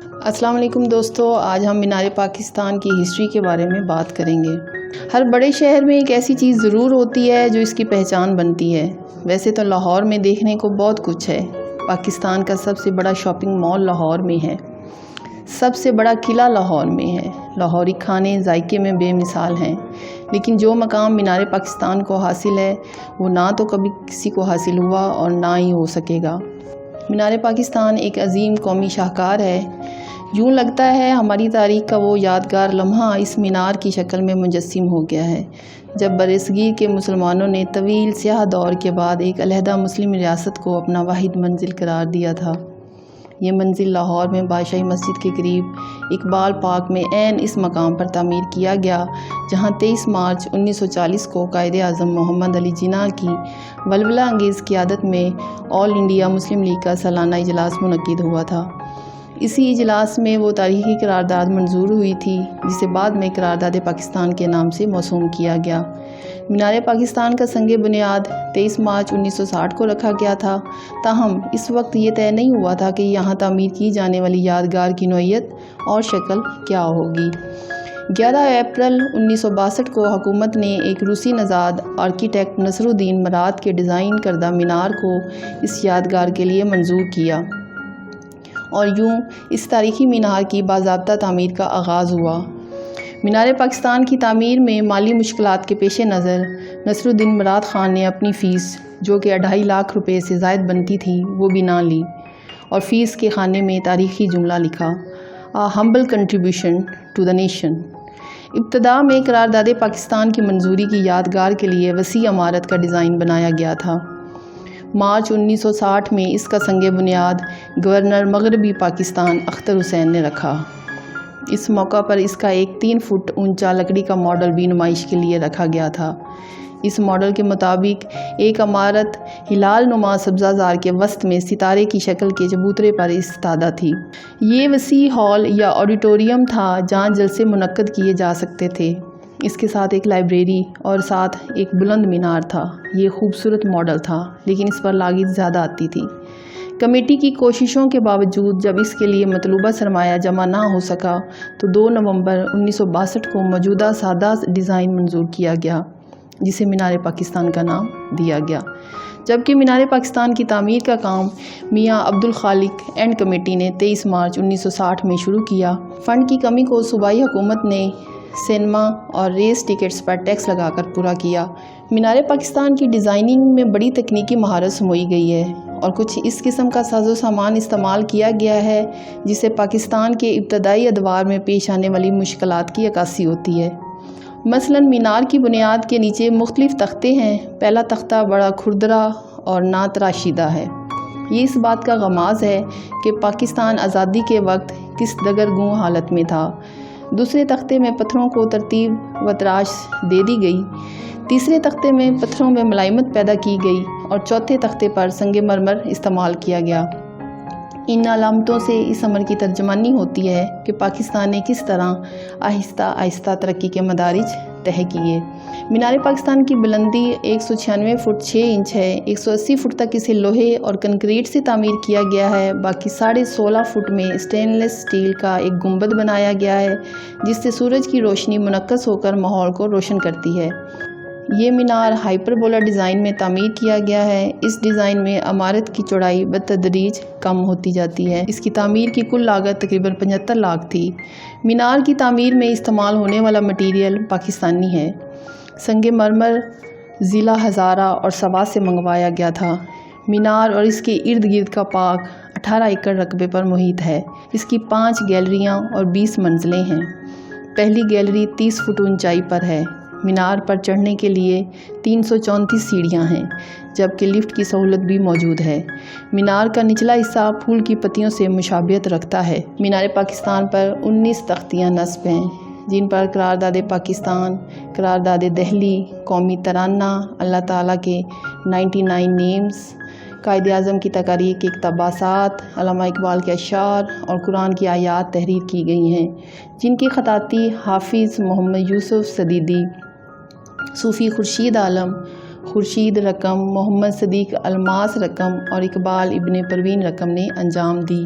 السلام علیکم دوستو، آج ہم مینار پاکستان کی ہسٹری کے بارے میں بات کریں گے۔ ہر بڑے شہر میں ایک ایسی چیز ضرور ہوتی ہے جو اس کی پہچان بنتی ہے۔ ویسے تو لاہور میں دیکھنے کو بہت کچھ ہے۔ پاکستان کا سب سے بڑا شاپنگ مال لاہور میں ہے، سب سے بڑا قلعہ لاہور میں ہے، لاہوری کھانے ذائقے میں بے مثال ہیں، لیکن جو مقام مینار پاکستان کو حاصل ہے وہ نہ تو کبھی کسی کو حاصل ہوا اور نہ ہی ہو سکے گا۔ مینار پاکستان ایک عظیم قومی شاہکار ہے۔ یوں لگتا ہے ہماری تاریخ کا وہ یادگار لمحہ اس مینار کی شکل میں مجسم ہو گیا ہے، جب برصغیر کے مسلمانوں نے طویل سیاہ دور کے بعد ایک علیحدہ مسلم ریاست کو اپنا واحد منزل قرار دیا تھا۔ یہ منزل لاہور میں بادشاہی مسجد کے قریب اقبال پارک میں عین اس مقام پر تعمیر کیا گیا جہاں 23 مارچ 1940 کو قائد اعظم محمد علی جناح کی ولولہ انگیز قیادت میں آل انڈیا مسلم لیگ کا سالانہ اجلاس منعقد ہوا تھا۔ اسی اجلاس میں وہ تاریخی قرارداد منظور ہوئی تھی جسے بعد میں قرارداد پاکستان کے نام سے موسوم کیا گیا۔ مینار پاکستان کا سنگ بنیاد 23 مارچ 1960 کو رکھا گیا تھا، تاہم اس وقت یہ طے نہیں ہوا تھا کہ یہاں تعمیر کی جانے والی یادگار کی نوعیت اور شکل کیا ہوگی۔ 11 اپریل 1962 کو حکومت نے ایک روسی نژاد آرکیٹیکٹ نصر الدین مراد کے ڈیزائن کردہ مینار کو اس یادگار کے لیے منظور کیا، اور یوں اس تاریخی مینار کی باضابطہ تعمیر کا آغاز ہوا۔ مینار پاکستان کی تعمیر میں مالی مشکلات کے پیش نظر نصر الدین مراد خان نے اپنی فیس، جو کہ 2.5 لاکھ روپے سے زائد بنتی تھی، وہ بھی نہ لی اور فیس کے خانے میں تاریخی جملہ لکھا، "A humble contribution to the nation"۔ ابتدا میں قرارداد پاکستان کی منظوری کی یادگار کے لیے وسیع عمارت کا ڈیزائن بنایا گیا تھا۔ مارچ 1960 میں اس کا سنگ بنیاد گورنر مغربی پاکستان اختر حسین نے رکھا۔ اس موقع پر اس کا ایک 3 فٹ اونچا لکڑی کا ماڈل بھی نمائش کے لیے رکھا گیا تھا۔ اس ماڈل کے مطابق ایک عمارت ہلال نما سبزہ زار کے وسط میں ستارے کی شکل کے چبوترے پر ایستادہ تھی۔ یہ وسیع ہال یا آڈیٹوریم تھا جہاں جلسے منعقد کیے جا سکتے تھے۔ اس کے ساتھ ایک لائبریری اور ساتھ ایک بلند مینار تھا۔ یہ خوبصورت ماڈل تھا، لیکن اس پر لاگت زیادہ آتی تھی۔ کمیٹی کی کوششوں کے باوجود جب اس کے لیے مطلوبہ سرمایہ جمع نہ ہو سکا تو 2 نومبر 1962 کو موجودہ سادہ ڈیزائن منظور کیا گیا، جسے مینار پاکستان کا نام دیا گیا، جبکہ مینار پاکستان کی تعمیر کا کام میاں عبدالخالق اینڈ کمیٹی نے 23 مارچ 1960 میں شروع کیا۔ فنڈ کی کمی کو صوبائی حکومت نے سینما اور ریس ٹکٹس پر ٹیکس لگا کر پورا کیا۔ مینار پاکستان کی ڈیزائننگ میں بڑی تکنیکی مہارت سموئی گئی ہے اور کچھ اس قسم کا ساز و سامان استعمال کیا گیا ہے جسے پاکستان کے ابتدائی ادوار میں پیش آنے والی مشکلات کی عکاسی ہوتی ہے۔ مثلاً مینار کی بنیاد کے نیچے مختلف تختے ہیں۔ پہلا تختہ بڑا کھردرا اور نا تراشیدہ ہے۔ یہ اس بات کا غماز ہے کہ پاکستان آزادی کے وقت کس دگرگوں حالت میں تھا۔ دوسرے تختے میں پتھروں کو ترتیب و تراش دے دی گئی، تیسرے تختے میں پتھروں میں ملائمت پیدا کی گئی اور چوتھے تختے پر سنگ مرمر استعمال کیا گیا۔ ان علامتوں سے اس امر کی ترجمانی ہوتی ہے کہ پاکستان نے کس طرح آہستہ آہستہ ترقی کے مدارج طے کیے۔ مینار پاکستان کی بلندی 196 فٹ 6 انچ ہے۔ 180 فٹ تک اسے لوہے اور کنکریٹ سے تعمیر کیا گیا ہے۔ باقی 16.5 فٹ میں اسٹین لیس اسٹیل کا ایک گنبد بنایا گیا ہے جس سے سورج کی روشنی منعکس ہو کر ماحول کو روشن کرتی ہے۔ یہ مینار ہائپربولا ڈیزائن میں تعمیر کیا گیا ہے۔ اس ڈیزائن میں عمارت کی چوڑائی بتدریج کم ہوتی جاتی ہے۔ اس کی تعمیر کی کل لاگت تقریباً 75 لاکھ تھی۔ مینار کی تعمیر میں استعمال ہونے والا مٹیریل پاکستانی ہے۔ سنگ مرمر ضلع ہزارہ اور سوا سے منگوایا گیا تھا۔ مینار اور اس کے ارد گرد کا پارک 18 ایکڑ رقبے پر محیط ہے۔ اس کی 5 گیلریاں اور 20 منزلیں ہیں۔ پہلی گیلری 30 فٹ اونچائی پر ہے۔ مینار پر چڑھنے کے لیے 334 سیڑھیاں ہیں، جبکہ لفٹ کی سہولت بھی موجود ہے۔ مینار کا نچلا حصہ پھول کی پتیوں سے مشابہت رکھتا ہے۔ مینار پاکستان پر 19 تختیاں نصب ہیں، جن پر قرارداد پاکستان، قرارداد دہلی، قومی ترانہ، اللہ تعالیٰ کے 99 نیمز، قائد اعظم کی تقاریر کے اقتباسات، علامہ اقبال کے اشعار اور قرآن کی آیات تحریر کی گئی ہیں، جن کی خطاطی حافظ محمد یوسف صدیدی، صوفی خورشید عالم، خورشید رقم، محمد صدیق الماس رقم اور اقبال ابن پروین رقم نے انجام دی۔